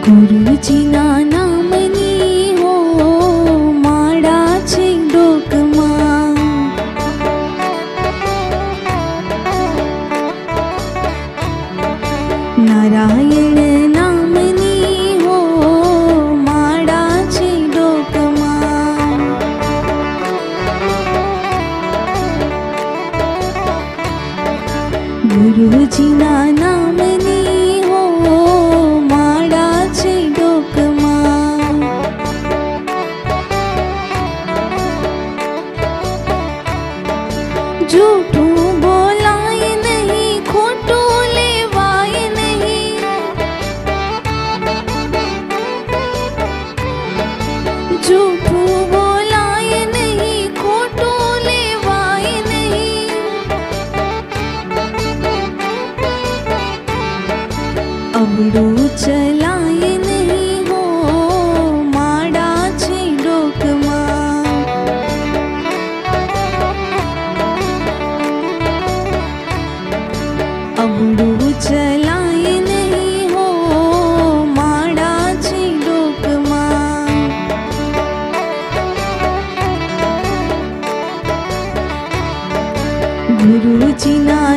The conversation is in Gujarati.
ગુરુજીના નામની હો માળા છે ડોકમાં, નારાયણ નામની હો માળા છે ડોકમાં, ગુરુજીના નામની હો માળા છે ડોકમાં, જૂઠું બોલાય નહીં, ખોટું લેવાય નહીં, જૂઠું બોલાય નહીં, ખોટું લેવાય નહીં, અવળું ચલાય નહીં હો માળા છે ડોકમાં, અવળું ચલાય નહીં હો માળા છે ડોકમાં, ગુરુજીના